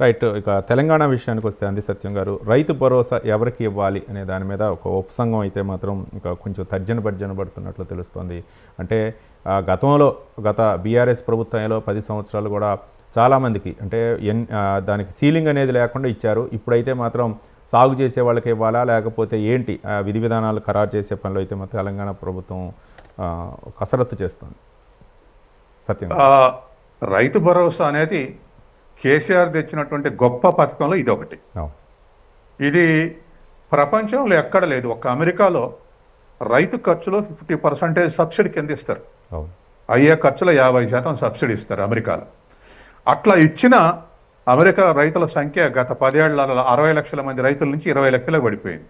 Right. ఇక తెలంగాణ విషయానికొస్తే అంది సత్యం గారు, రైతు భరోసా ఎవరికి ఇవ్వాలి అనే దాని మీద ఒక ఉపసంఘం అయితే మాత్రం ఇంకా కొంచెం తర్జన పడుతున్నట్లు తెలుస్తోంది. అంటే గత బీఆర్ఎస్ ప్రభుత్వంలో 10 సంవత్సరాలు కూడా చాలామందికి అంటే దానికి సీలింగ్ అనేది లేకుండా ఇచ్చారు. ఇప్పుడైతే మాత్రం సాగు చేసే వాళ్ళకి ఇవ్వాలా లేకపోతే ఏంటి విధి విధానాలు ఖరారు చేసే పనిలో అయితే మాత్రం తెలంగాణ ప్రభుత్వం కసరత్తు చేస్తుంది. సత్యం రైతు భరోసా అనేది కేసీఆర్ తెచ్చినటువంటి గొప్ప పథకంలో ఇది ఒకటి. ఇది ప్రపంచంలో ఎక్కడ లేదు. ఒక అమెరికాలో రైతు ఖర్చులో 50% సబ్సిడీ కింద ఇస్తారు. అయ్యే ఖర్చులో 50% సబ్సిడీ ఇస్తారు అమెరికాలో. అట్లా ఇచ్చిన అమెరికా రైతుల సంఖ్య గత 10 ఏళ్లలో 60 లక్షల మంది రైతుల నుంచి 20 లక్షలకు పడిపోయింది.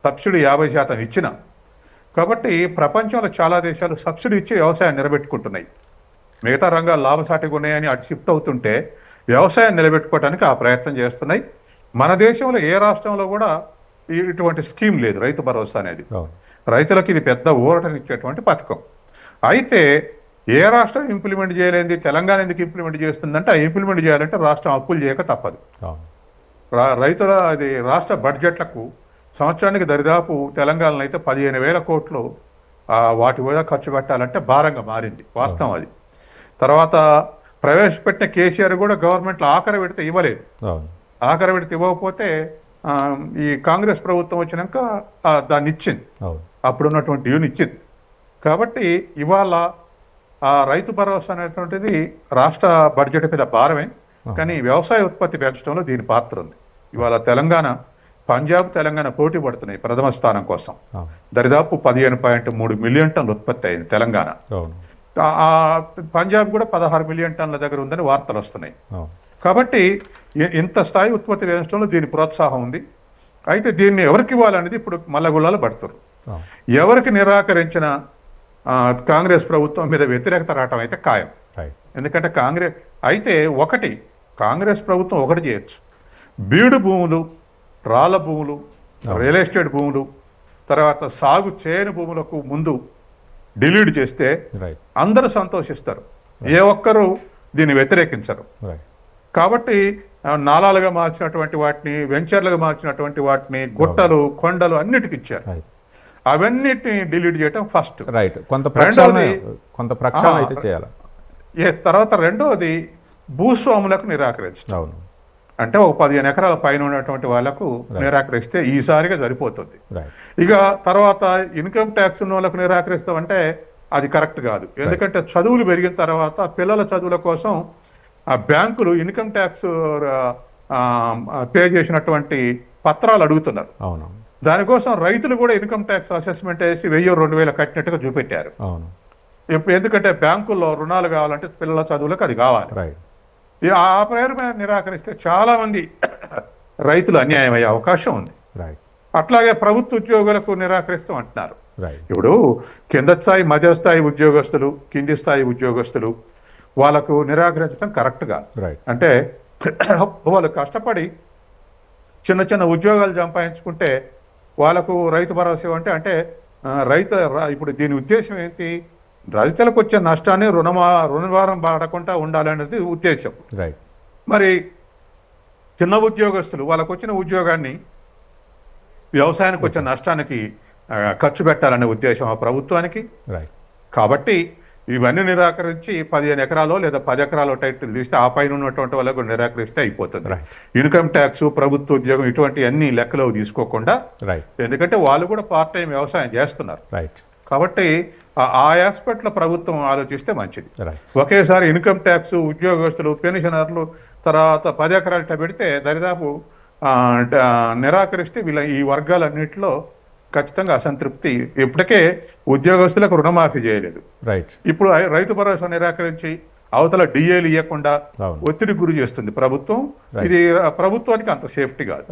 సబ్సిడీ 50% ఇచ్చిన. కాబట్టి ప్రపంచంలో చాలా దేశాలు సబ్సిడీ ఇచ్చి వ్యవసాయాన్ని నిలబెట్టుకుంటున్నాయి. మిగతా రంగాలు లాభసాటిగా ఉన్నాయని అటు షిఫ్ట్ అవుతుంటే వ్యవసాయం నిలబెట్టుకోవడానికి ఆ ప్రయత్నం చేస్తున్నాయి. మన దేశంలో ఏ రాష్ట్రంలో కూడా ఇటువంటి స్కీమ్ లేదు. రైతు భరోసా అనేది రైతులకు ఇది పెద్ద ఊరటనిచ్చేటువంటి పథకం. అయితే ఏ రాష్ట్రం ఇంప్లిమెంట్ చేయలేంది తెలంగాణ ఎందుకు ఇంప్లిమెంట్ చేస్తుందంటే ఆ ఇంప్లిమెంట్ చేయాలంటే రాష్ట్రం అప్పులు చేయక తప్పదు. రాష్ట్ర బడ్జెట్లకు సంవత్సరానికి దరిదాపు తెలంగాణలో అయితే 15,000 కోట్లు వాటి మీద ఖర్చు పెట్టాలంటే భారంగా మారింది. వాస్తవం అది. తర్వాత ప్రవేశపెట్టిన కేసీఆర్ కూడా గవర్నమెంట్లో ఆఖరి పెడితే ఇవ్వలేదు. ఆఖరి పెడితే ఇవ్వకపోతే ఈ కాంగ్రెస్ ప్రభుత్వం వచ్చినాక దాన్ని ఇచ్చింది. అప్పుడున్నటువంటి యూని ఇచ్చింది. కాబట్టి ఇవాళ రైతు భరోసా అనేటువంటిది రాష్ట్ర బడ్జెట్ మీద భారమే. కానీ వ్యవసాయ ఉత్పత్తి పెంచడంలో దీని పాత్ర ఉంది. ఇవాళ పంజాబ్ తెలంగాణ పోటీ పడుతున్నాయి ప్రథమ స్థానం కోసం. దరిదాపు 15.3 మిలియన్ టన్నుల ఉత్పత్తి అయింది తెలంగాణ. పంజాబ్ కూడా 16 మిలియన్ టన్నుల దగ్గర ఉందని వార్తలు వస్తున్నాయి. కాబట్టి ఇంత స్థాయి ఉత్పత్తి పెంచడంలో దీని ప్రోత్సాహం ఉంది. అయితే దీన్ని ఎవరికి ఇవ్వాలనేది ఇప్పుడు మల్లగుల్లాలు పడుతున్నారు. ఎవరికి నిరాకరించిన కాంగ్రెస్ ప్రభుత్వం మీద వ్యతిరేకత రావటం అయితే ఖాయం. ఎందుకంటే కాంగ్రెస్ ప్రభుత్వం ఒకటి చేయొచ్చు. బీడు భూములు, రాళ్ల భూములు, రియల్ ఎస్టేట్ భూములు, తర్వాత సాగు చేయని భూములకు ముందు డిలీట్ చేస్తే అందరూ సంతోషిస్తారు. ఏ ఒక్కరూ దీన్ని వ్యతిరేకించరు. కాబట్టి నాలాలుగా మార్చినటువంటి వాటిని, వెంచర్లుగా మార్చినటువంటి వాటిని, గుట్టలు, కొండలు అన్నిటికి ఇచ్చారు. అవన్నిటిని డిలీట్ చేయటం ఫస్ట్. తర్వాత రెండోది భూస్వాములకు నిరాకరించడం. అంటే ఒక 15 ఎకరాల పైన ఉన్నటువంటి వాళ్ళకు నిరాకరిస్తే ఈసారిగా సరిపోతుంది. ఇక తర్వాత ఇన్కమ్ ట్యాక్స్ ఉన్న వాళ్ళకు నిరాకరిస్తామంటే అది కరెక్ట్ కాదు. ఎందుకంటే చదువులు పెరిగిన తర్వాత పిల్లల చదువుల కోసం ఆ బ్యాంకులు ఇన్కమ్ ట్యాక్స్ పే చేసినటువంటి పత్రాలు అడుగుతున్నారు. దానికోసం రైతులు కూడా ఇన్కమ్ ట్యాక్స్ అసెస్మెంట్ వేసి 1000-2000 కట్టినట్టుగా చూపెట్టారు. ఎందుకంటే బ్యాంకుల్లో రుణాలు కావాలంటే పిల్లల చదువులకు అది కావాలి. ఆ పేరు మీద నిరాకరిస్తే చాలా మంది రైతులు అన్యాయం అయ్యే అవకాశం ఉంది. అట్లాగే ప్రభుత్వ ఉద్యోగులకు నిరాకరిస్తాం అంటున్నారు. ఇప్పుడు కింద స్థాయి, మధ్య స్థాయి ఉద్యోగస్తులు, కింది స్థాయి ఉద్యోగస్తులు వాళ్ళకు నిరాకరించడం కరెక్ట్గా. అంటే వాళ్ళు కష్టపడి చిన్న చిన్న ఉద్యోగాలు సంపాదించుకుంటే వాళ్ళకు రైతు భరోసా అంటే ఇప్పుడు దీని ఉద్దేశం ఏంటి? రైతులకు వచ్చే నష్టాన్ని రుణభారం పడకుండా ఉండాలనేది ఉద్దేశం. మరి చిన్న ఉద్యోగస్తులు వాళ్ళకు వచ్చిన ఉద్యోగాన్ని వ్యవసాయానికి వచ్చే నష్టానికి ఖర్చు పెట్టాలనే ఉద్దేశం ఆ ప్రభుత్వానికి. కాబట్టి ఇవన్నీ నిరాకరించి 15 ఎకరాలో లేదా 10 ఎకరాలో టైటిల్ తీస్తే ఆ పైన ఉన్నటువంటి వాళ్ళకు నిరాకరిస్తే అయిపోతుంది. ఇన్కమ్ ట్యాక్స్, ప్రభుత్వ ఉద్యోగం ఇటువంటి అన్ని లెక్కలో తీసుకోకుండా, ఎందుకంటే వాళ్ళు కూడా పార్ట్ టైం వ్యవసాయం చేస్తున్నారు. కాబట్టి ఆ ఆస్పెక్ట్ లో ప్రభుత్వం ఆలోచిస్తే మంచిది. ఒకేసారి ఇన్కమ్ ట్యాక్స్, ఉద్యోగస్తులు, పెన్షనర్లు, తర్వాత 10 ఎకరాలు పెడితే దరిదాపు నిరాకరిస్తే ఈ వర్గాలన్నింటిలో ఖచ్చితంగా అసంతృప్తి. ఇప్పటికే ఉద్యోగస్తులకు రుణమాఫీ చేయలేదు. ఇప్పుడు రైతు భరోసా నిరాకరించి అవతల డిఏలు ఇవ్వకుండా ఒత్తిడి గురి చేస్తుంది ప్రభుత్వం. ఇది ప్రభుత్వానికి అంత సేఫ్టీ కాదు.